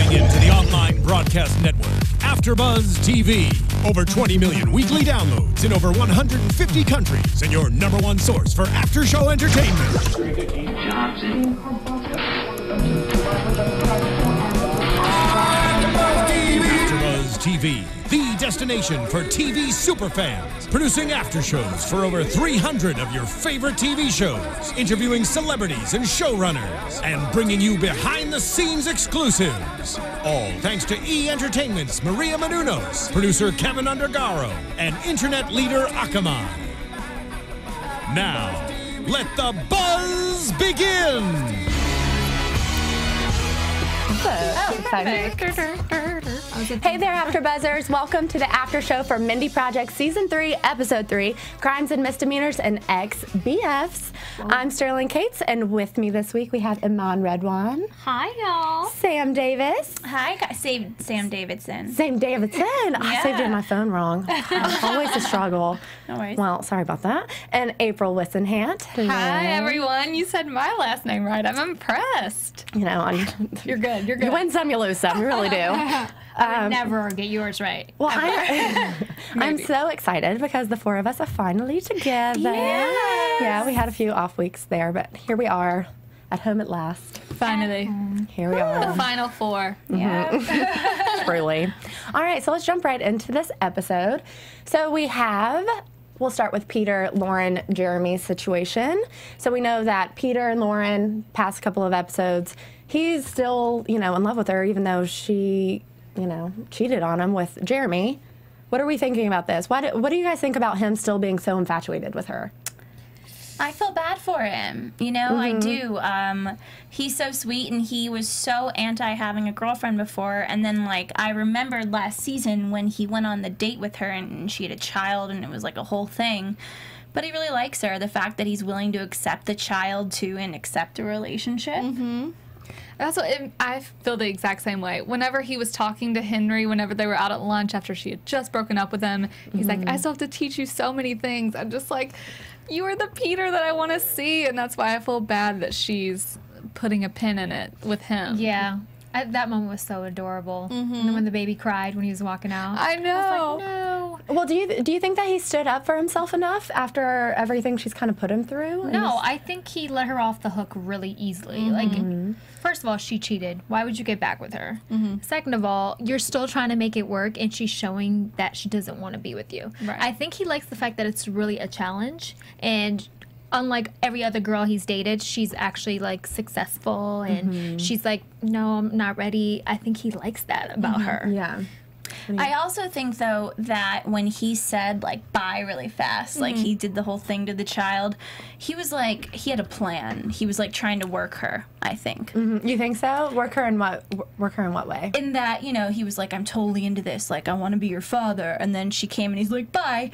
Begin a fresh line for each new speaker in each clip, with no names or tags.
Tuning in to the online broadcast network, AFTERBUZZ TV. Over 20 million weekly downloads in over 150 countries, and your #1 source for after-show entertainment. AFTERBUZZ TV, the destination for TV superfans, producing after shows for over 300 of your favorite TV shows, interviewing celebrities and showrunners, and bringing you behind-the-scenes exclusives. All thanks to E! Entertainment's Maria Menounos, producer Kevin Undergaro, and internet leader Akamai. Now, let the buzz begin!
Hey there, AfterBuzzers! Welcome to the after show for Mindy Project Season 3, Episode 3, Crimes and Misdemeanors and Ex-BFS. I'm Sterling Cates, and with me this week we have Eman Redwan.
Hi, y'all.
Sam Davis.
Hi, Sam Davidson.
Sam Davidson. I saved it in my phone wrong. Always a struggle.
No worries.
Well, sorry about that. And April Whisenhant.
Hi, everyone. You said my last name right. I'm impressed.
You know,
You're good. You're good.
You win some, you lose some. You really do.
I would never get yours right.
Well, I'm so excited because the four of us are finally together.
Yes.
Yeah, we had a few off weeks there, but here we are at home at last.
Finally.
Here we are.
The final four.
Yeah. Truly. All right, so let's jump right into this episode. So we'll start with Peter, Lauren, Jeremy's situation. So we know that Peter and Lauren, past couple of episodes, he's still, in love with her, even though she, cheated on him with Jeremy. What are we thinking about this? What do you guys think about him still being so infatuated with her?
I feel bad for him. I do. He's so sweet, and he was so anti having a girlfriend before. And then, I remembered last season when he went on the date with her, and she had a child, and it was a whole thing. But he really likes her. The fact that he's willing to accept the child, too, and accept a relationship.
Mm-hmm. That's what I feel the exact same way. Whenever he was talking to Henry, whenever they were out at lunch after she had just broken up with him, he's like, I still have to teach you so many things. I'm just like, you are the Peter that I want to see. And that's why I feel bad that she's putting a pin in it with him.
Yeah. That moment was so adorable. And then when the baby cried when he was walking out.
I know.
I was like, no.
Well, do you think that he stood up for himself enough after everything she's kind of put him through?
No, I think he let her off the hook really easily. First of all, she cheated. Why would you get back with her? Second of all, you're still trying to make it work, and she's showing that she doesn't want to be with you.
Right.
I think he likes the fact that it's really a challenge, and unlike every other girl he's dated, she's actually successful, and she's like, no, I'm not ready. I think he likes that about her.
Yeah.
I also think, though, that when he said, bye really fast, he did the whole thing to the child, he was he had a plan. He was, trying to work her, I think.
You think so? Work her in what way?
In that, he was like, I'm totally into this. I want to be your father. And then she came and he's like, bye.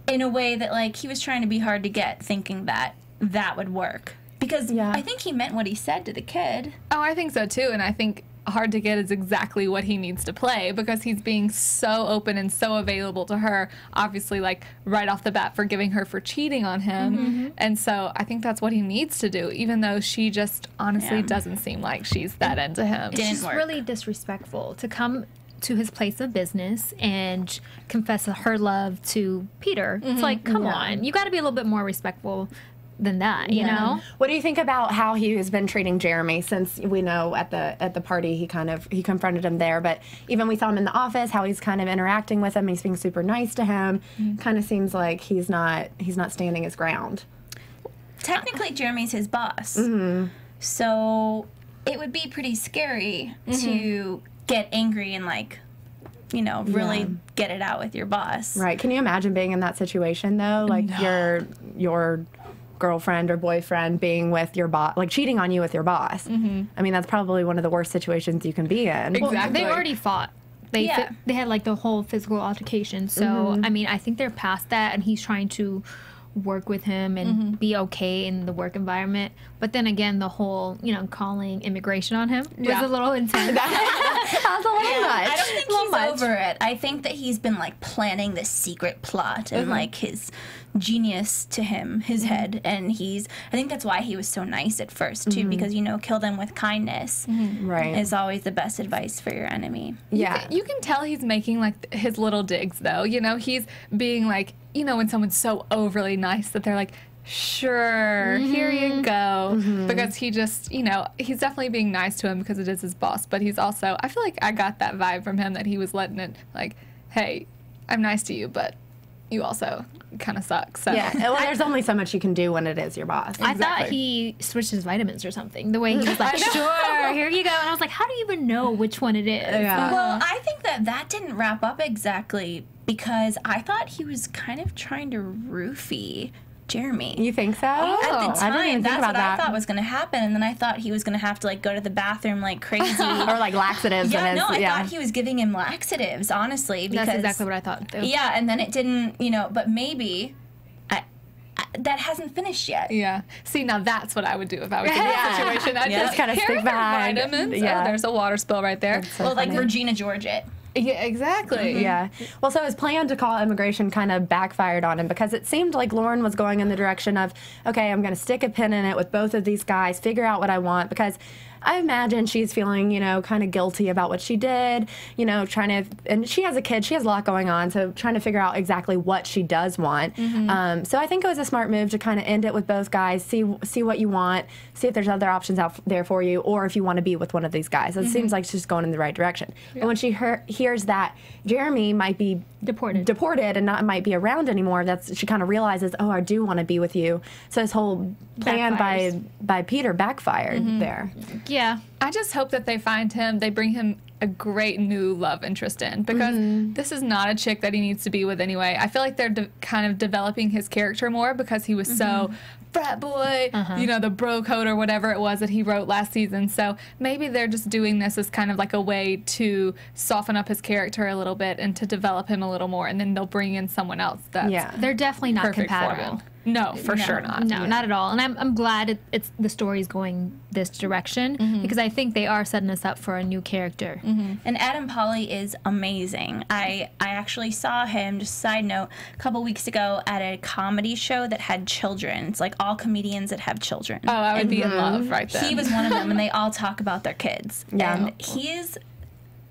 In a way that, he was trying to be hard to get, thinking that that would work. Because I think he meant what he said to the kid.
Oh, I think so, too. And I think hard to get is exactly what he needs to play, because he's being so open and so available to her, obviously right off the bat forgiving her for cheating on him. And so I think that's what he needs to do, even though she just honestly doesn't seem like she's that into him.
It's really disrespectful to come to his place of business and confess her love to Peter. It's come on, you got to be a little bit more respectful than that, you know?
What do you think about how he has been treating Jeremy, since we know at the party he confronted him there, but even we saw him in the office, how he's kind of interacting with him, he's being super nice to him, kind of seems like he's not standing his ground.
Technically, Jeremy's his boss. So it would be pretty scary to get angry and really get it out with your boss. Right.
Can you imagine being in that situation, though? Your girlfriend or boyfriend being with your boss, cheating on you with your boss. I mean, that's probably one of the worst situations you can be in.
Exactly.
Well, they already fought. They had the whole physical altercation. So, I mean, I think they're past that, and he's trying to work with him and be okay in the work environment. But then again, the whole, calling immigration on him was a little intense.
That's a little much.
I don't think he's over it. I think that he's been like planning this secret plot and like his genius to him, his head, and I think that's why he was so nice at first too, because kill them with kindness
Right.
is always the best advice for your enemy.
Yeah.
You can tell he's making like his little digs though. He's being like, when someone's so overly nice that they're like, sure, here you go. Because he just, he's definitely being nice to him because it is his boss. But he's also, I feel like I got that vibe from him that he was letting it like, hey, I'm nice to you, but you also kind of suck. So.
Yeah. Well, there's only so much you can do when it is your boss.
I thought he switched his vitamins or something. The way he was like, sure, here you go. And I was like, how do you even know which one it is?
Yeah.
Well, I think that didn't wrap up exactly because I thought he was kind of trying to roofie Jeremy.
You think so?
At the
I didn't
time,
even think
that's
about
what
that.
I thought was going to happen, and then I thought he was going to have to like go to the bathroom like crazy.
Or like laxatives.
Yeah,
in his,
no, I thought he was giving him laxatives, honestly. Because,
That's exactly what I thought, too.
Yeah, and then it didn't, but maybe that hasn't finished yet.
Yeah. See, now that's what I would do if I was in that situation. I'd
Just kinda
here
stick
are your
behind.
vitamins.
Yeah.
Oh, there's a water spill right there.
Well, like Regina George it.
Yeah, exactly.
Yeah. Well, so his plan to call immigration kind of backfired on him because it seemed like Lauren was going in the direction of, okay, I'm going to stick a pin in it with both of these guys, figure out what I want, because I imagine she's feeling, kind of guilty about what she did, trying to, and she has a kid, she has a lot going on, so trying to figure out exactly what she does want. So I think it was a smart move to kind of end it with both guys, see what you want, see if there's other options out there for you, or if you want to be with one of these guys. It seems like she's going in the right direction. Yeah. And when she hears that Jeremy might be deported and not might be around anymore, she kind of realizes, oh, I do want to be with you. So this whole plan by Peter backfired there.
Yeah.
I just hope that they find him, they bring him a great new love interest in, because this is not a chick that he needs to be with anyway. I feel like they're kind of developing his character more because he was so frat boy, the bro code or whatever it was that he wrote last season. So maybe they're just doing this as kind of like a way to soften up his character a little bit and to develop him a little more, and then they'll bring in someone else that's
They're definitely not
perfect
compatible.
for him. No, for sure not.
No, not at all. And I'm glad it's the story's going this direction because I think they are setting us up for a new character.
And Adam Pally is amazing. I actually saw him, just side note, a couple weeks ago at a comedy show that had children. It's like all comedians that have children.
Oh, I would be in love right then.
He was one of them, and they all talk about their kids.
Yeah.
And he is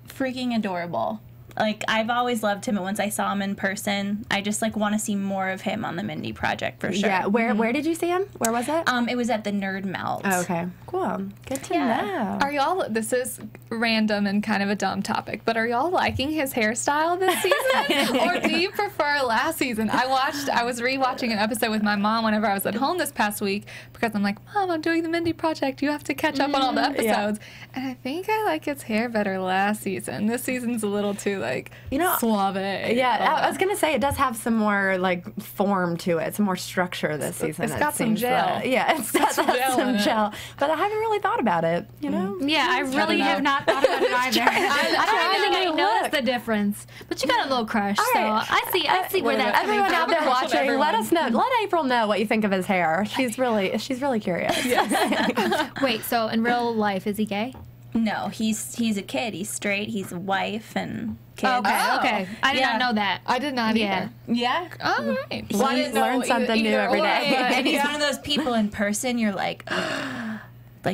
freaking adorable. Like, I've always loved him, and once I saw him in person, I just, want to see more of him on the Mindy Project, for sure.
Yeah. Where did you see him? Where was it?
It was at the Nerd Melt.
Oh, okay. Cool. Good to know.
Are y'all, this is random and kind of a dumb topic, but are y'all liking his hairstyle this season? Or do you prefer last season? I was rewatching an episode with my mom whenever I was at home this past week because I'm like, Mom, I'm doing the Mindy Project. You have to catch up on all the episodes. Yeah. And I think I like his hair better last season. This season's a little too, suave.
Yeah, I was going to say it does have some more, form to it, some more structure this season.
It's got some gel.
It's got some gel. But I haven't really thought about it,
Yeah, I really have not thought about it either. I don't think I noticed the difference. But you got a little crush, so I see where that's coming
everyone
from.
out there watching, let us know. Let April know what you think of his hair. She's really curious.
Wait, so in real life, is he gay?
No, he's a kid. He's straight. He's a wife and kids.
Okay. I did not know that.
I did not either.
Yeah.
All right.
Well, I didn't learn something new every day.
And he's one of those people in person, you're like,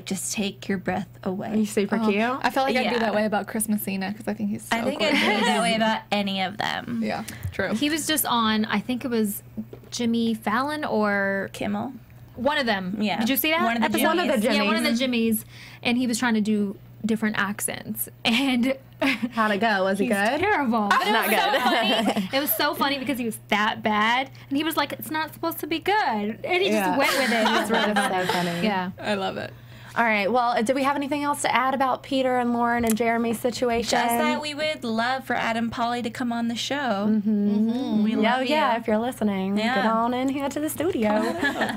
just take your breath away.
He's super cute.
I feel like I'd be that way about Chris Messina because I think he's so
I think
gorgeous.
I'd be that way about any of them.
Yeah, true.
He was just on, I think it was Jimmy Fallon or
Kimmel.
One of them.
Yeah.
Did you see that?
One of the
episode?
Jimmys.
Yeah, one of the Jimmys. And he was trying to do different accents. And
how'd it go? Was he good?
Terrible. But
Not good.
So funny. It was so funny because he was that bad. And he was like, it's not supposed to be good. And he just went with it. It was really
so funny.
Yeah.
I love it.
All right. Well, do we have anything else to add about Peter and Lauren and Jeremy's situation?
Just that we would love for Adam Pally to come on the show. We love you.
If you're listening, get on in here to the studio.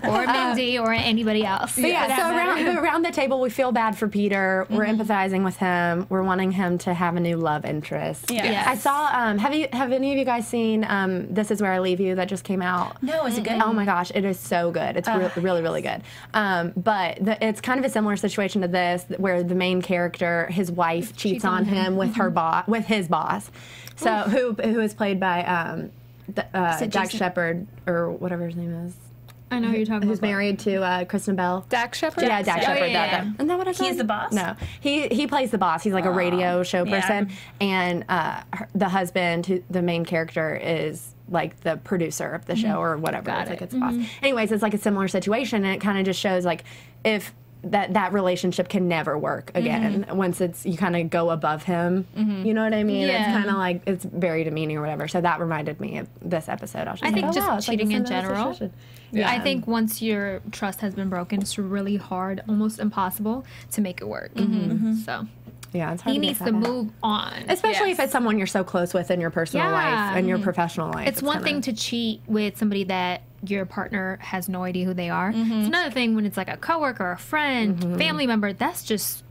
Or Mindy or anybody else.
So around the table, we feel bad for Peter. We're empathizing with him. We're wanting him to have a new love interest.
Yeah. Yes.
I saw. Have any of you guys seen This Is Where I Leave You that just came out?
No, is it good?
Oh my gosh, it is so good. It's really, really good. But it's kind of a similar similar situation to this, where the main character, his wife, cheats on him with her with his boss. So who is played by Jack Shepard, or whatever his name is.
I know who you're talking about.
Who's married to Kristen Bell.
Dax Shepard?
Yeah, Dax Shepard.
yeah.
Isn't that what I said?
He's the boss?
No. He plays the boss. He's like a radio show person.
Yeah.
And the husband, the main character, is like the producer of the show or whatever. It's like it's the boss. Anyways, it's like a similar situation, and it kind of just shows like if that relationship can never work again once you kind of go above him. You know what I mean?
Yeah.
It's kind of like, it's very demeaning or whatever. So that reminded me of this episode.
I think just
it's like
cheating in
a similar
general.
situation.
I think once your trust has been broken, it's really hard, almost impossible, to make it work. So
Yeah, it's hard
he
to get
needs
that
to
back.
move on.
Especially if it's someone you're so close with in your personal life and your professional life.
It's one thing to cheat with somebody that your partner has no idea who they are. It's another thing when it's like a coworker, a friend, family member. That's just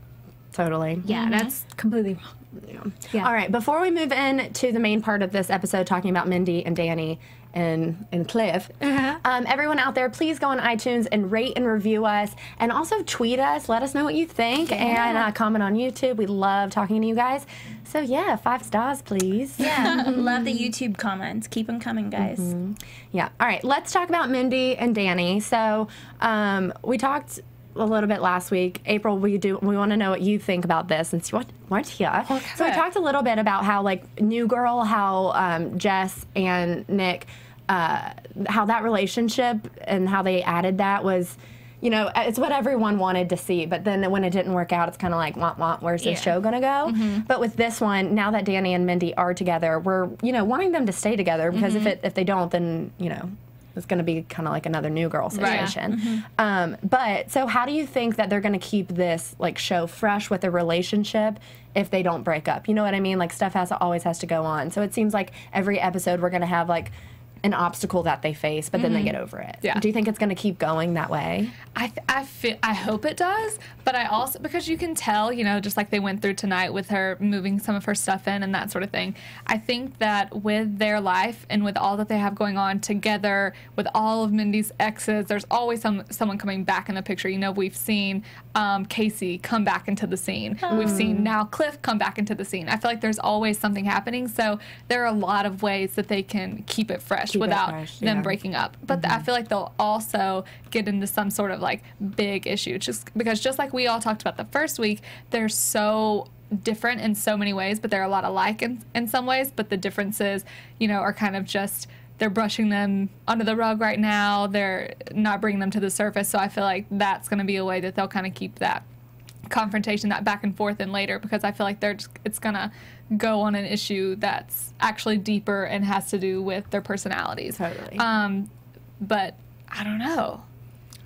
Totally.
that's completely wrong. Yeah.
All right, before we move in to the main part of this episode, talking about Mindy and Danny and Cliff, everyone out there, please go on iTunes and rate and review us, and also tweet us. Let us know what you think, and comment on YouTube. We love talking to you guys. So yeah, 5 stars, please.
Yeah, love the YouTube comments. Keep them coming, guys.
Yeah. All right, let's talk about Mindy and Danny. So we talked a little bit last week. April, we want to know what you think about this, since you weren't here. Okay. So we talked a little bit about how, like, New Girl, how Jess and Nick, how that relationship and how they added that was, you know, it's what everyone wanted to see. But then when it didn't work out, it's kind of like, wah, where's this show gonna go? But with this one, now that Danny and Mindy are together, we're, you know, wanting them to stay together, because if they don't, then, you know, it's going to be kind of like another New Girl situation. But so how do you think that they're going to keep this, like, show fresh with a relationship if they don't break up? You know what I mean? Like, stuff always has to go on. So it seems like every episode we're going to have, like, an obstacle that they face, but then they get over it.
Yeah.
Do you think it's going to keep going that way?
I hope it does, but I also, because you can tell, you know, just like they went through tonight with her moving some of her stuff in and that sort of thing. I think that with their life and with all that they have going on together, with all of Mindy's exes, there's always someone coming back in the picture. You know, we've seen Casey come back into the scene. We've seen now Cliff come back into the scene. I feel like there's always something happening, so there are a lot of ways that they can keep it fresh without them breaking up. But I feel like they'll also get into some sort of, like, big issue, just because, just like we all talked about the first week, they're so different in so many ways, but they're a lot alike in some ways. But the differences, you know, are kind of just, they're brushing them under the rug right now. They're not bringing them to the surface. So I feel like that's going to be a way that they'll kind of keep that confrontation, that back and forth in later, because I feel like it's going to go on an issue that's actually deeper and has to do with their personalities.
Totally.
But I don't know.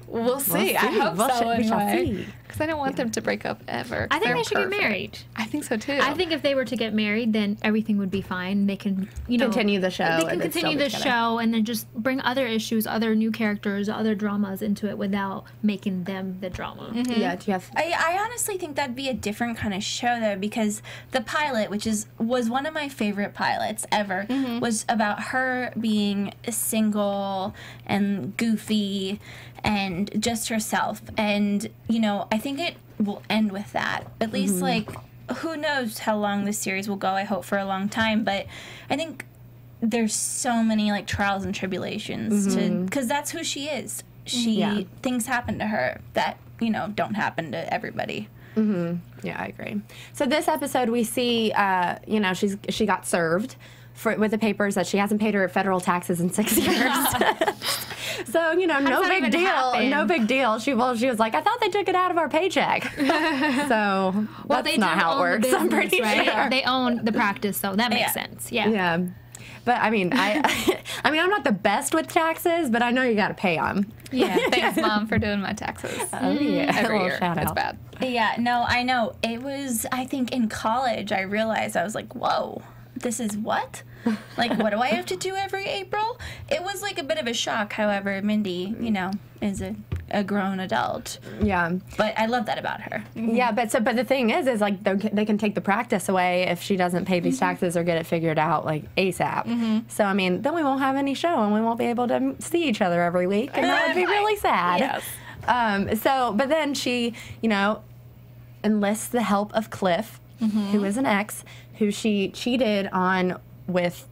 We'll see. I hope so anyway. Because I don't want them to break up ever.
I think
They're
they should
perfect.
get married.
I think so too.
I think if they were to get married, then everything would be fine. They can, you know,
Continue the show.
They can
and then
continue
still be
the
together.
show and then just bring other issues, other new characters, other dramas into it without making them the drama.
Yeah, do you have...
I honestly think that'd be a different kind of show, though, because the pilot, which was one of my favorite pilots ever, was about her being single and goofy and just herself. And, you know, I think it will end with that. At least, like, who knows how long this series will go. I hope for a long time. But I think there's so many, like, trials and tribulations because that's who she is. Things happen to her that, you know, don't happen to everybody.
Yeah, I agree. So this episode, we see, you know, she got served with the papers that she hasn't paid her federal taxes in 6 years. So, you know, no big deal. No big deal. She was like, I thought they took it out of our paycheck. So that's not how it works. I'm pretty sure.
They own the practice, so that makes sense. Yeah.
Yeah. But I mean, I mean, I'm not the best with taxes, but I know you got to pay them.
Yeah. Thanks, Mom, for doing my taxes.
Oh, yeah.
Every year.
Shout
It's
out.
bad.
Yeah, no, I know. It was, I think in college, I realized, I was like, whoa, this is what? Like, what do I have to do every April? It was like a bit of a shock. However, Mindy, you know, is a grown adult.
Yeah.
But I love that about her.
Yeah, but the thing is like they can take the practice away if she doesn't pay these taxes or get it figured out, like, ASAP. So I mean, then we won't have any show and we won't be able to see each other every week, and that would be really sad.
Yes.
But then she, enlists the help of Cliff, who is an ex, who she cheated on with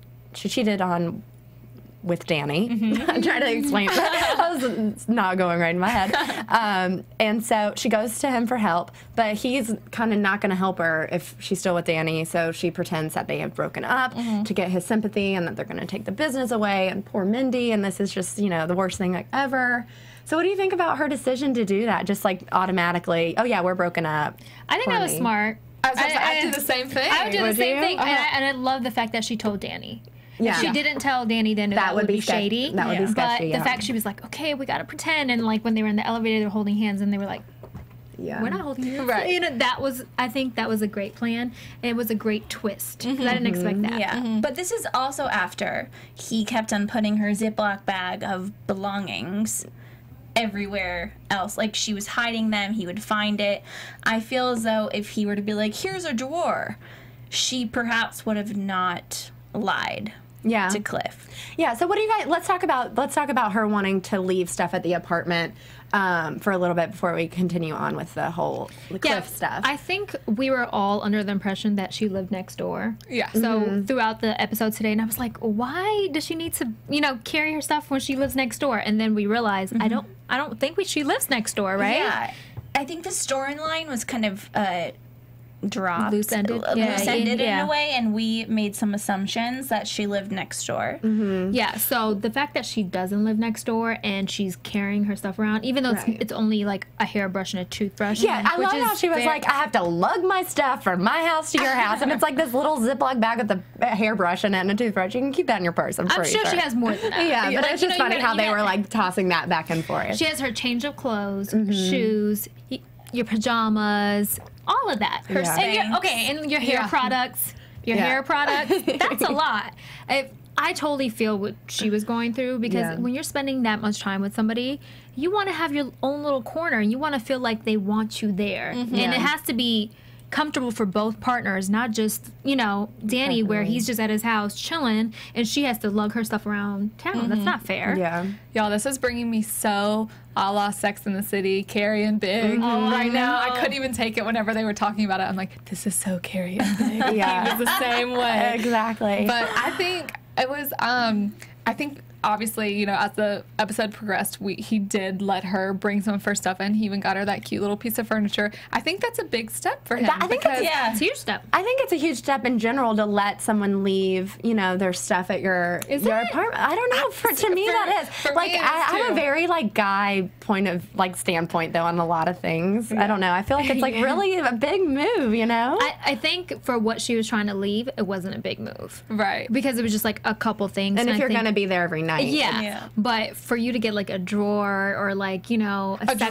Danny. I'm trying to explain that. It's not going right in my head. And so she goes to him for help, but he's kind of not going to help her if she's still with Danny, so she pretends that they have broken up to get his sympathy and that they're going to take the business away, and poor Mindy, and this is just, the worst thing ever. So what do you think about her decision to do that? Just like automatically, oh yeah, we're broken up.
I think that was smart.
I do the same thing.
I would do the same thing.
Uh-huh.
And I love the fact that she told Danny.
Yeah.
If she didn't tell Danny, then that would be shady.
That would be sketchy,
But the fact she was like, okay, we got to pretend. And like when they were in the elevator, they were holding hands and they were like, we're not holding hands.
Right.
I think that was a great plan. And it was a great twist. 'Cause I didn't expect that.
Yeah. But this is also after he kept on putting her Ziploc bag of belongings everywhere else. Like, she was hiding them, he would find it. I feel as though if he were to be like, here's a drawer, she perhaps would have not lied to Cliff.
Yeah, so what do you guys, let's talk about her wanting to leave stuff at the apartment for a little bit before we continue on with the whole Cliff stuff.
I think we were all under the impression that she lived next door.
Yeah.
So throughout the episode today, and I was like, why does she need to, carry her stuff when she lives next door? And then we realized, I don't think she lives next door, right?
Yeah. I think the storyline was kind of dropped.
Loose-ended.
Loose-ended in a way, and we made some assumptions that she lived next door.
Yeah, so the fact that she doesn't live next door and she's carrying her stuff around, even though it's only like a hairbrush and a toothbrush.
Yeah, I love how she was like, I have to lug my stuff from my house to your house, and it's like this little Ziploc bag with a hairbrush in it and a toothbrush. You can keep that in your purse, I'm
sure she has more than that.
Yeah, but it's just funny how they were like tossing that back and forth.
She has her change of clothes, shoes, your pajamas, all of that. Her and your hair products. Hair products. That's a lot. I totally feel what she was going through, because when you're spending that much time with somebody, you want to have your own little corner, and you want to feel like they want you there. And it has to be comfortable for both partners, not just, Danny, where he's just at his house chilling and she has to lug her stuff around town. That's not fair.
Yeah.
Y'all, this is bringing me so a la Sex in the City, Carrie and Big. Right now, I couldn't even take it whenever they were talking about it. I'm like, this is so Carrie and Big.
Yeah.
It was the same way.
Exactly.
But I think it was, obviously, as the episode progressed, he did let her bring some of her stuff in. He even got her that cute little piece of furniture. I think that's a big step for him.
I think
it's a huge step.
I think it's a huge step in general to let someone leave, their stuff at your apartment. I don't know. To me, that is. Like, I have a very, guy standpoint, though, on a lot of things. Yeah. I don't know. I feel like it's, really a big move,
I think for what she was trying to leave, it wasn't a big move.
Right.
Because it was just, a couple things.
And if you're going to be there every night.
Yeah. But for you to get a drawer or a section.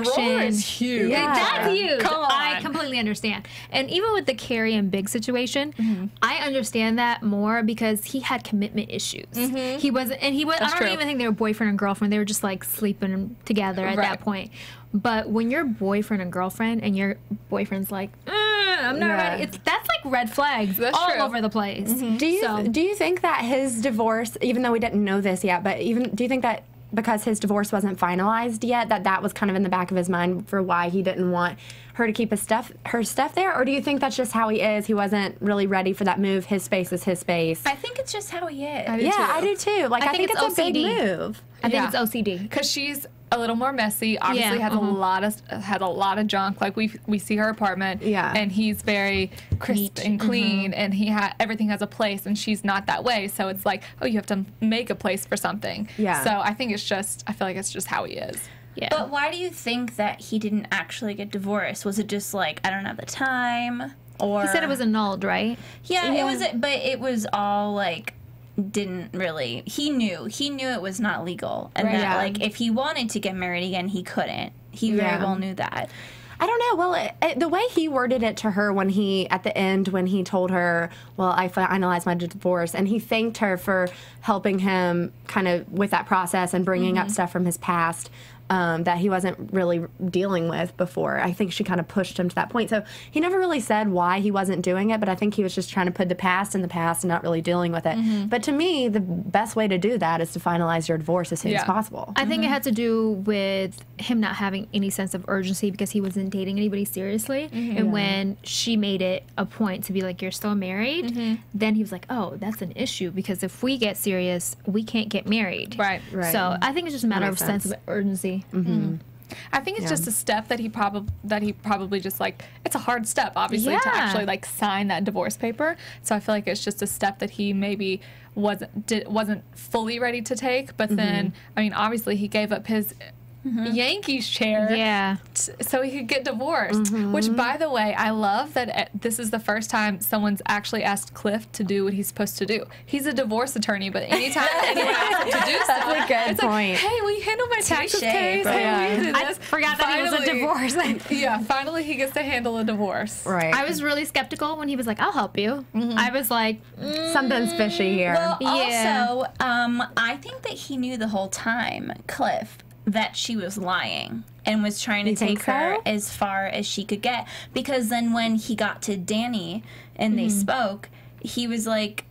Drawer is huge.
Yeah. That's huge.
Come on.
I completely understand. And even with the Carrie and Big situation, I understand that more because he had commitment issues. He wasn't, I don't even think they were boyfriend and girlfriend. They were just sleeping together at that point. But when you're boyfriend and girlfriend and your boyfriend's like, I'm not ready. That's red flags all over the place.
Do you think that his divorce, even though we didn't know this yet, but do you think that because his divorce wasn't finalized yet, that was kind of in the back of his mind for why he didn't want her to keep her stuff there? Or do you think that's just how he is? He wasn't really ready for that move. His space is his space.
I think it's just how he is.
I do too. I think it's a big move.
I think it's OCD.
Because she's a little more messy. Obviously, had a lot of junk. We see her apartment, and he's very crisp and clean, and everything has a place, and she's not that way. So it's you have to make a place for something. Yeah. So I think I feel like it's just how he is.
Yeah.
But why do you think that he didn't actually get divorced? Was it just I don't have the time, or
he said it was annulled, right?
Yeah, it was. But it was all didn't really. He knew it was not legal, and that if he wanted to get married again, he couldn't. He very well knew that.
I don't know. Well, the way he worded it to her at the end when he told her, well, I finalized my divorce, and he thanked her for helping him kind of with that process and bringing up stuff from his past. that he wasn't really dealing with before. I think she kind of pushed him to that point. So he never really said why he wasn't doing it, but I think he was just trying to put the past in the past and not really dealing with it. But to me, the best way to do that is to finalize your divorce as soon as possible.
I think it had to do with him not having any sense of urgency because he wasn't dating anybody seriously. And when she made it a point to be like, you're still married, then he was like, oh, that's an issue because if we get serious, we can't get married.
Right.
So I think it's just a matter of sense of urgency.
I think it's just a step that he probably just like, it's a hard step obviously to actually like sign that divorce paper. So I feel like it's just a step that he maybe wasn't fully ready to take. But then I mean obviously he gave up his Yankees chair so he could get divorced, which by the way I love that this is the first time someone's actually asked Cliff to do what he's supposed to do. He's a divorce attorney, but anytime anyone asks him to do stuff,
That's a good
it's
point.
like, hey, will you handle my taxes case? Hey, will you do this?
I forgot that he was a divorce.
Finally he gets to handle a divorce.
Right.
I was really skeptical when he was like, I'll help you. I was like,
Something's fishy here.
Well, also, I think that he knew the whole time, Cliff, that she was lying and was trying to take her as far as she could get. Because then when he got to Danny and they spoke, he was like,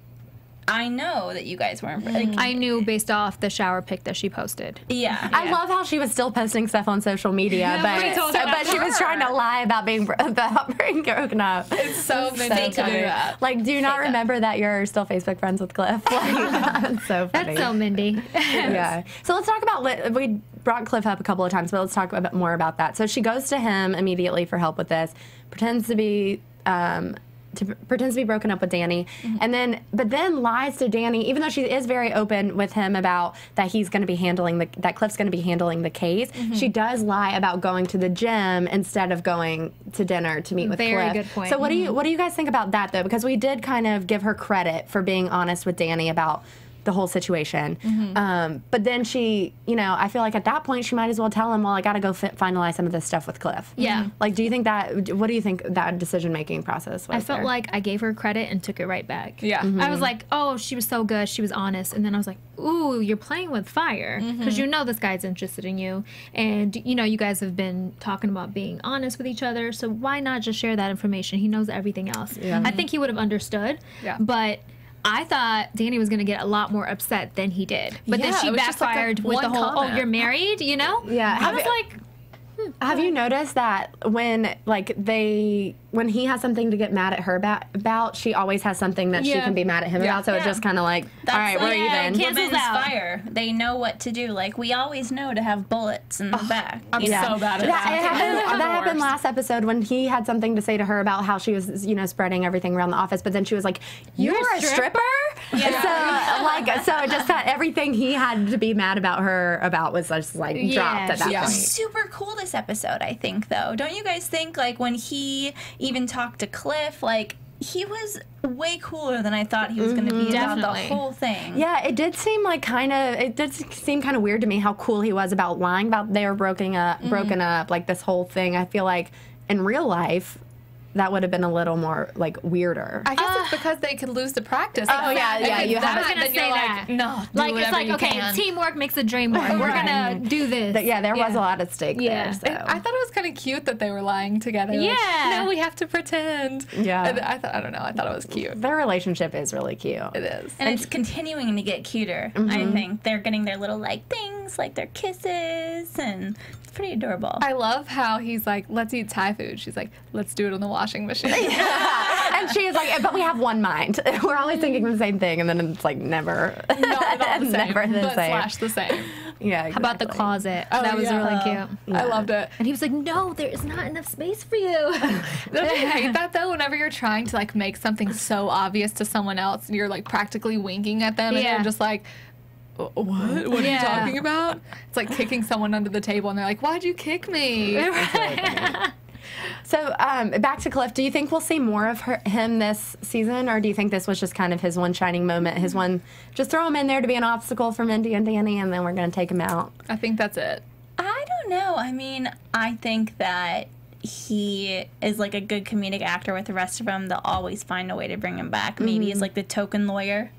I know that you guys weren't. Like,
I knew based off the shower pic that she posted.
I love how she was still posting stuff on social media, but she was trying to lie about being broken up.
It's so Mindy to do that.
Like, do you not remember that you're still Facebook friends with Cliff? Like, that's so funny.
That's so Mindy.
Yeah. So let's talk about, we brought Cliff up a couple of times, but let's talk a bit more about that. So she goes to him immediately for help with this, pretends to be broken up with Danny, but then lies to Danny, even though she is very open with him about that he's going to be handling that Cliff's going to be handling the case. She does lie about going to the gym instead of going to dinner to meet with Cliff.
Very good point.
So what do you guys think about that though? Because we did kind of give her credit for being honest with Danny about the whole situation. But then she, I feel like at that point she might as well tell him, well, I got to go finalize some of this stuff with Cliff.
Yeah.
Like, what do you think that decision-making process was?
I felt like I gave her credit and took it right back.
Yeah.
I was like, oh, she was so good. She was honest. And then I was like, ooh, you're playing with fire. Because you know this guy's interested in you. And, you guys have been talking about being honest with each other. So why not just share that information? He knows everything else. Yeah. I think he would have understood. Yeah. But I thought Danny was going to get a lot more upset than he did. But then she backfired with the whole, oh, you're married,
Yeah.
I was like...
Have you noticed that when he has something to get mad at her about, she always has something that she can be mad at him about, so it's just kind of like, all right, we're even.
Women's fire. They know what to do. Like, we always know to have bullets in the back.
I'm so bad at
that happened last episode when he had something to say to her about how she was, spreading everything around the office, but then she was like, you're a stripper? Yeah. So it just everything he had to be mad about her about was just like dropped at that point.
Super cool this episode, I think, though. Don't you guys think, like, when he even talked to Cliff, like, he was way cooler than I thought he was going to be about the whole thing.
Yeah, it did seem kind of weird to me how cool he was about lying about they were broken up, like this whole thing. I feel like in real life, that would have been a little more like weirder.
I guess it's because they could lose the practice.
Oh yeah. You have.
I was gonna say that.
No,
like it's like okay, teamwork makes the dream work. We're gonna do this.
There was a lot at stake there. So.
I thought it was kind of cute that they were lying together.
Yeah.
Like, no, we have to pretend.
Yeah.
I don't know. I thought it was cute.
Their relationship is really cute.
It is,
and it's continuing to get cuter. I think they're getting their little things, like their kisses, and it's pretty adorable.
I love how he's like, let's eat Thai food. She's like, let's do it on the washing machine.
And she is like, but we have one mind. We're always thinking the same thing, and then it's like never.
Not at all the same.
Never the same.
/ the same.
Yeah. Exactly.
How about the closet? That was really cute.
Yeah. I loved it.
And he was like, no, there is not enough space for you.
Don't you hate that though? Whenever you're trying to like make something so obvious to someone else, and you're like practically winking at them, and they're just like, what? What are you talking about? It's like kicking someone under the table, and they're like, why'd you kick me?
So back to Cliff. Do you think we'll see more of him this season, or do you think this was just kind of his one shining moment, his one, just throw him in there to be an obstacle for Mindy and Danny, and then we're going to take him out?
I think that's it.
I don't know. I mean, I think that he is like a good comedic actor with the rest of them. They'll always find a way to bring him back. Maybe as like the token lawyer.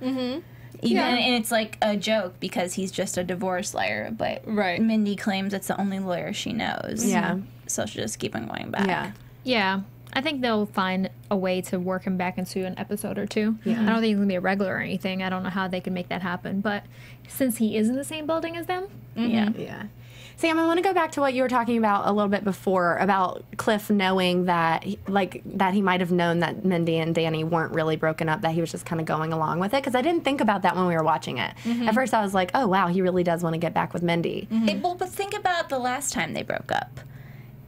And it's like a joke because he's just a divorce lawyer, but Mindy claims it's the only lawyer she knows.
Yeah.
So she'll just keep on going back.
Yeah.
Yeah. I think they'll find a way to work him back into an episode or two.
Yeah.
I don't think he's going to be a regular or anything. I don't know how they can make that happen. But since he is in the same building as them.
Yeah. Sam, I want to go back to what you were talking about a little bit before about Cliff knowing that, that he might have known that Mindy and Danny weren't really broken up, that he was just kind of going along with it. Because I didn't think about that when we were watching it. At first, I was like, oh, wow, he really does want to get back with Mindy.
But think about the last time they broke up.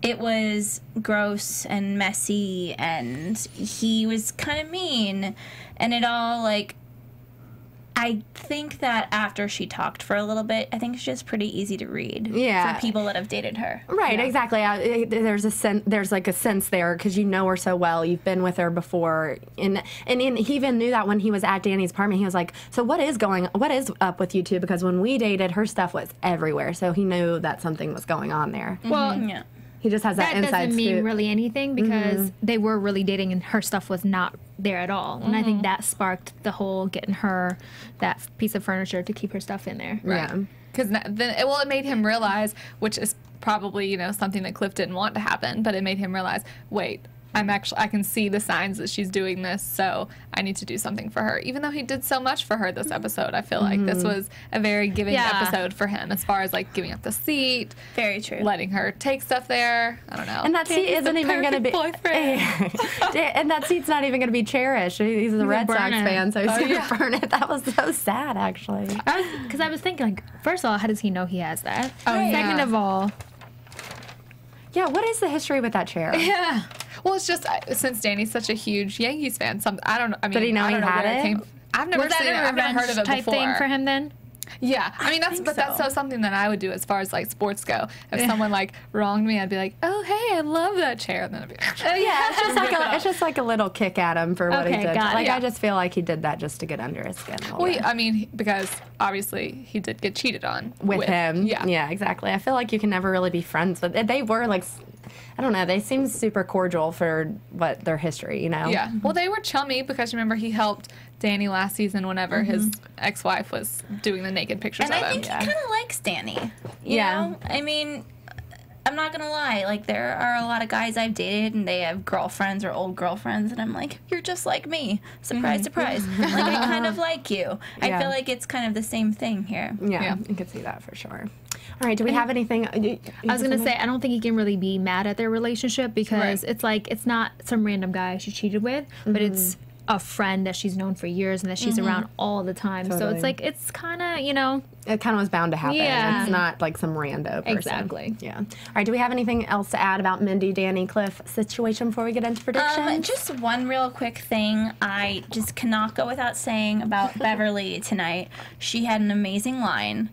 It was gross and messy, and he was kind of mean, and it all, like, I think that after she talked for a little bit, I think it's just pretty easy to read for people that have dated her.
Right, exactly. There's like a sense there because you know her so well. You've been with her before, and he even knew that when he was at Danny's apartment. He was like, "So what is up with you two?" Because when we dated, her stuff was everywhere, so he knew that something was going on there.
Well,
He just has that inside
doesn't mean
scoop.
really anything because they were really dating and her stuff was not there at all. And I think that sparked the whole getting her that piece of furniture to keep her stuff in there.
Yeah.
Because then, it made him realize, which is probably, something that Cliff didn't want to happen, but it made him realize, wait, I can see the signs that she's doing this, so I need to do something for her. Even though he did so much for her this episode, I feel like this was a very giving episode for him as far as like giving up the seat.
Very true.
Letting her take stuff there. I don't know.
And that seat isn't even going to be. And that seat's not even going to be cherished. He's a Red Sox fan, so he's going to burn it. That was so sad, actually.
Because I was thinking, like, first of all, how does he know he has that? Second of all,
what is the history with that chair?
Yeah. Well, it's just since Danny's such a huge Yankees fan. I don't know. I mean,
did he know
I don't
he
know
had
where
it?
Came. I've never seen it. I've never heard of it
type
before.
thing for him then?
Yeah, I mean that's so something that I would do as far as like sports go. If someone like wronged me, I'd be like, oh hey, I love that chair, and then I'd be like,
it's just like a little kick at him for what he did.
Got it.
I just feel like he did that just to get under his skin.
I mean, because obviously he did get cheated on
with him.
Yeah,
exactly. I feel like you can never really be friends with. They were like, I don't know. They seemed super cordial for their history,
Yeah. Well, they were chummy because remember he helped Danny last season whenever his ex-wife was doing the naked pictures
and
of him.
I think he kind of likes Danny. You know? I mean, I'm not gonna lie. Like there are a lot of guys I've dated and they have girlfriends or old girlfriends, and I'm like, you're just like me. Surprise, surprise. Like I kind of like you. I feel like it's kind of the same thing here.
Yeah, you can see that for sure. All right, do we have anything?
I was going to say, I don't think he can really be mad at their relationship because it's like, it's not some random guy she cheated with, but it's a friend that she's known for years and that she's around all the time. Totally. So it's like, it's kind of,
It kind of was bound to happen.
Yeah.
It's not like some rando person.
Exactly.
Yeah. All right, do we have anything else to add about Mindy, Danny, Cliff situation before we get into predictions?
Just one real quick thing I just cannot go without saying about Beverly tonight. She had an amazing line.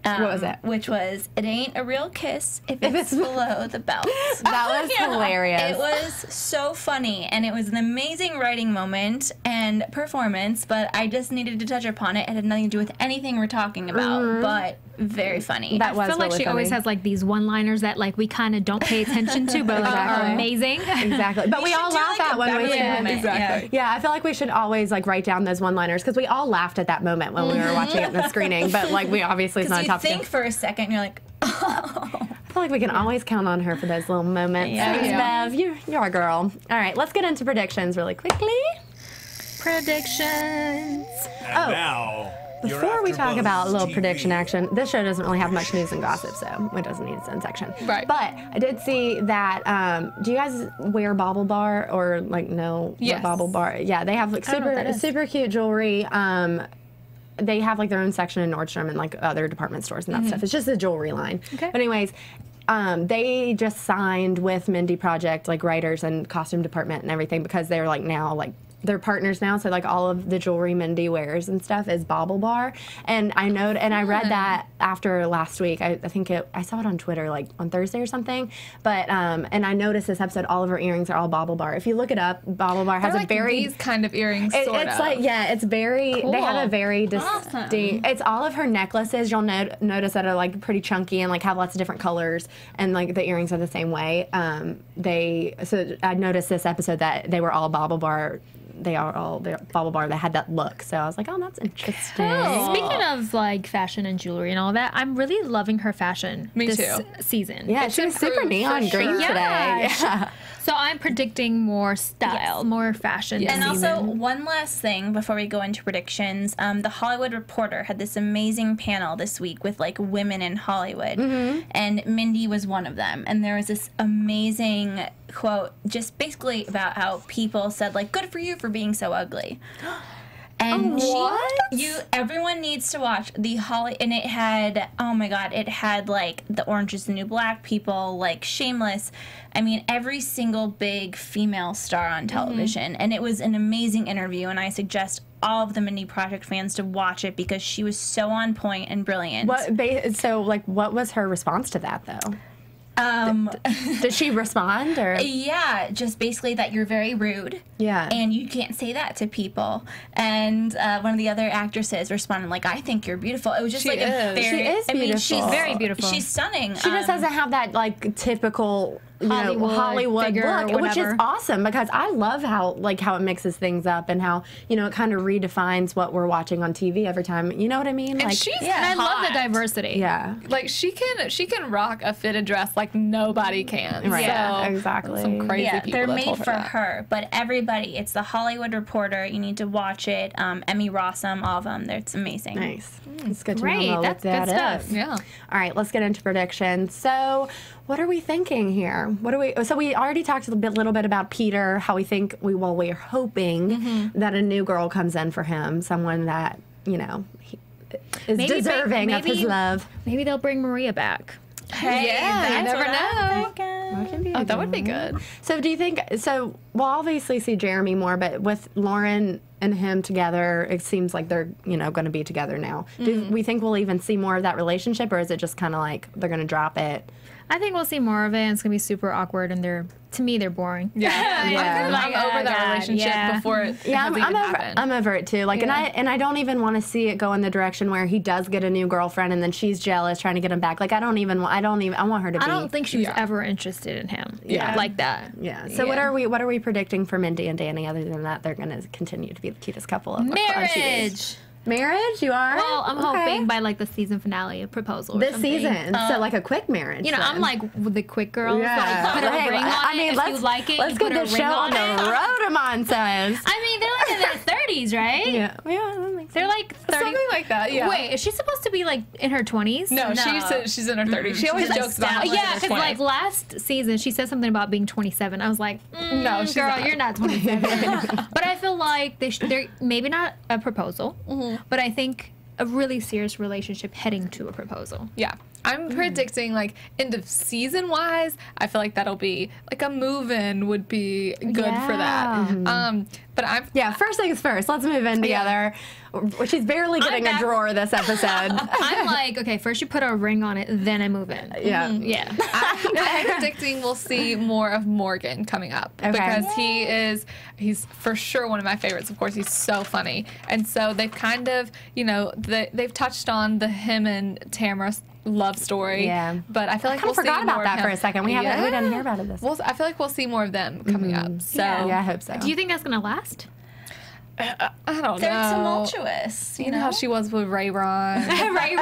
What was it?
Which was, it ain't a real kiss if it's below the belt.
That was hilarious.
It was so funny, and it was an amazing writing moment and performance, but I just needed to touch upon it. It had nothing to do with anything we're talking about, but very funny.
I feel like she always has like these one-liners that like we kind of don't pay attention to, but like are amazing.
Exactly. But we all laugh at when we see them.
Exactly.
Yeah, I feel like we should always like write down those one-liners because we all laughed at that moment when we were watching it in the screening. But like we obviously it's not a topic.
Think for a second, you're like, oh.
I feel like we can always count on her for those little moments.
Yeah.
Bev, you're a girl. All right, let's get into predictions really quickly.
Predictions.
And now,
Before we talk about a little
TV.
prediction action, this show doesn't really have much news and gossip, so it doesn't need its own section.
Right.
But I did see that. Do you guys wear Bauble Bar or like know
Yes.
what Bauble Bar? Yeah, they have like
I don't know what that
super
is.
cute jewelry. They have like their own section in Nordstrom and like other department stores and that stuff. It's just a jewelry line.
Okay.
But anyways. They just signed with Mindy Project, like writers and costume department and everything, because they're like now like they're partners now. So like all of the jewelry Mindy wears and stuff is Bauble Bar. And I know, and I read that after last week. I think I saw it on Twitter like on Thursday or something. But and I noticed this episode, all of her earrings are all Bauble Bar. If you look it up, Bauble Bar has
They're
a
like
very
these kind of earrings.
it's
sort of.
like it's very they have a very distinct. It's all of her necklaces. You'll notice that are like pretty chunky and like have lots of different colors, and like the earrings are the same way. So I noticed this episode that they were all Bauble Bar they blah, blah, they had that look. So I was like, oh, that's interesting.
Speaking of like fashion and jewelry and all that, I'm really loving her fashion this season.
Yeah, she was super neon green today. Yeah.
So I'm predicting more style, more fashion.
And also, one last thing before we go into predictions. The Hollywood Reporter had this amazing panel this week with, like, women in Hollywood. And Mindy was one of them. And there was this amazing quote just basically about how people said, like, good for you for being so ugly. And everyone needs to watch the and it had, oh my God, it had like the Orange is the New Black people, like Shameless. I mean, every single big female star on television. And it was an amazing interview, and I suggest all of the Mindy Project fans to watch it because she was so on point and brilliant.
What was her response to that, though? Did she respond, or?
Yeah, just basically that you're very rude.
Yeah.
And you can't say that to people. And one of the other actresses responded, like, I think you're beautiful. It was just
she is beautiful.
I mean, she's
very beautiful.
She's stunning.
She just doesn't have that, like, typical Hollywood look, which is awesome because I love how it mixes things up and how, it kind of redefines what we're watching on TV every time. You know what I mean?
And
like,
she's
and I love the diversity.
Yeah.
Like, she can rock a fitted dress like nobody can.
Right.
So,
exactly.
Some crazy people
they're
that
made
told her
for
that.
her. But everybody, it's the Hollywood Reporter. You need to watch it. Emmy Rossum, all of them. It's amazing.
Nice. It's good to
Great.
know.
That's
that
good stuff.
is.
Yeah.
All right, let's get into predictions. So, what are we thinking here? So we already talked a little bit about Peter, how we're hoping that a new girl comes in for him, someone that, is deserving of his love.
Maybe they'll bring Maria back.
Hey,
you never know.
That
would be good.
So do you think, we'll obviously see Jeremy more, but with Lauren and him together, it seems like they're, going to be together now. Do we think we'll even see more of that relationship, or is it just kind of like they're going to drop it?
I think we'll see more of it, and it's gonna be super awkward, and to me, they're boring.
Yeah. I'm over that relationship before it has even happened.
I'm over it too. Like, and I don't even want to see it go in the direction where he does get a new girlfriend and then she's jealous trying to get him back. Like, I want her to be.
I don't think she was ever interested in him.
Yeah.
Like that.
Yeah. So what are we predicting for Mindy and Danny? Other than that, they're gonna continue to be the cutest couple of
Marriage.
Marriage, you are?
Well, I'm hoping by like the season finale, a proposal.
This season, so like a quick marriage.
I'm like the quick girls.
Yeah.
Like, put a ring on it if you like it.
Let's get this show on the road, Eman says.
I mean, they're like in their 30s, right?
Yeah, that makes sense.
They're like 30.
Something like that, yeah.
Wait, is she supposed to be like in her 20s?
No, she's in her 30s. She always jokes about how she's in her 20s.
Because like last season, she said something about being 27. I was like,
no, she's
girl,
not.
you're not 27. But I feel like they're maybe not a proposal, but I think a really serious relationship heading to a proposal.
Yeah. I'm predicting, like, end of season wise, I feel like that'll be like a move-in would be good for that. But
first things first. Let's move in together. She's barely getting a drawer this episode.
I'm like, okay, first you put a ring on it, then I move in.
Yeah.
Yeah.
I'm predicting we'll see more of Morgan coming up because he's for sure one of my favorites. Of course, he's so funny, and so they've kind of, they've touched on the him and Tamara love story.
Yeah.
But I feel like
we'll forgot about that for a second. We didn't hear about it this.
Well, I feel like we'll see more of them coming up. So
I hope so.
Do you think that's gonna last?
I don't know.
They're tumultuous.
You know how she was with Ray Ron.
Right.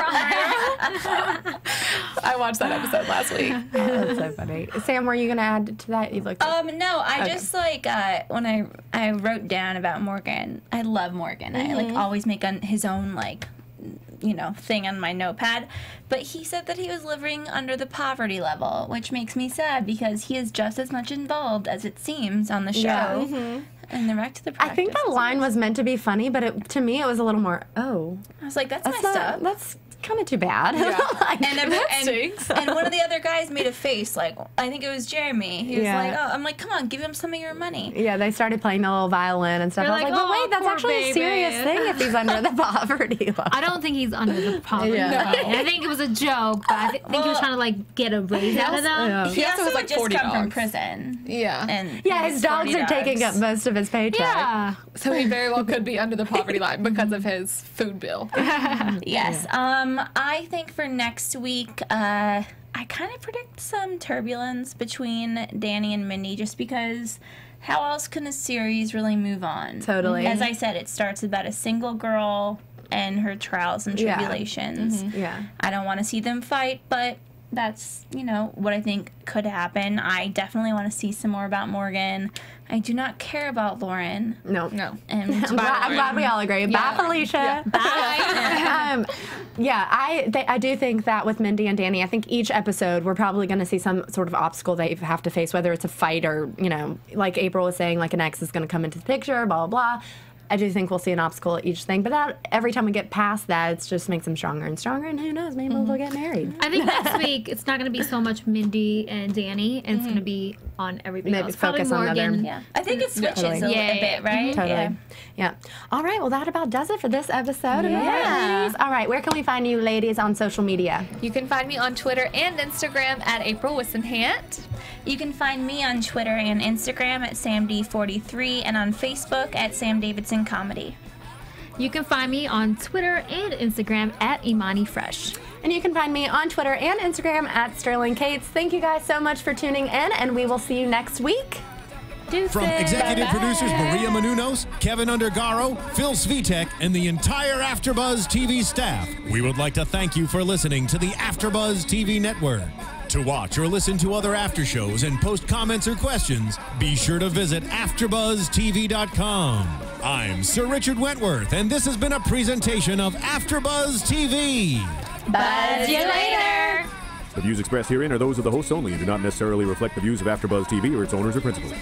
I watched that episode last week.
That's so funny. Sam, were you gonna add to that? You looked.
No, I just like when I wrote down about Morgan. I love Morgan. I like always make his own like thing on my notepad. But he said that he was living under the poverty level, which makes me sad because he is just as much involved as it seems on the show.
Yeah.
And the back to the practice.
I think the line was meant to be funny, but to me it was a little more.
I was like, that's messed up.
That's kind of too bad.
And one of the other guys made a face like, I think it was Jeremy. He was like, oh, I'm like, come on, give him some of your money.
Yeah, they started playing the little violin and stuff.
You're
I was
like,
like, but
oh,
wait, that's
poor
actually a serious thing if he's under the poverty level.
I don't think he's under the poverty
Yeah.
line. I think it was a joke, but I think he was trying to like get a raise out of them.
Yeah.
He also
was
had
like
just
40
come from
dogs.
prison.
Yeah.
And
His dogs are taking up most of his paycheck.
Yeah.
So he very well could be under the poverty line because of his food bill.
Yes. I think for next week, I kind of predict some turbulence between Danny and Mindy just because how else can a series really move on?
Totally.
As I said, it starts about a single girl and her trials and
Yeah.
tribulations.
Yeah.
I don't want to see them fight, but that's, you know, what I think could happen. I definitely want to see some more about Morgan. I do not care about Lauren.
No.
No.
And
I'm glad we all agree. Bye, Felicia.
bye.
I do think that with Mindy and Danny, I think each episode we're probably going to see some sort of obstacle they have to face, whether it's a fight or, you know, like April was saying, like an ex is going to come into the picture, blah, blah, blah. I do think we'll see an obstacle at each thing, but that every time we get past that, it just makes them stronger and stronger, and who knows, maybe they'll get married.
I think next week it's not going to be so much Mindy and Danny, and it's going to be on everybody
Maybe
else.
focus on
Morgan.
other-
Yeah. I think it switches
Totally.
a bit, right?
Totally. Yeah. All right, well, that about does it for this episode of ladies. All right, where can we find you ladies on social media?
You can find me on Twitter and Instagram at April Whisenhant.
You can find me on Twitter and Instagram at SamD43 and on Facebook at Sam Davidson Comedy.
You can find me on Twitter and Instagram at Imani Fresh.
And you can find me on Twitter and Instagram at Sterling Cates. Thank you guys so much for tuning in, and we will see you next week. Deuces.
From executive producers Maria Menounos, Kevin Undergaro, Phil Svitek, and the entire AfterBuzz TV staff, we would like to thank you for listening to the AfterBuzz TV network. To watch or listen to other after shows and post comments or questions, be sure to visit AfterBuzzTV.com. I'm Sir Richard Wentworth, and this has been a presentation of AfterBuzz TV.
Buzz you later.
The views expressed herein are those of the hosts only and do not necessarily reflect the views of AfterBuzz TV or its owners or principals.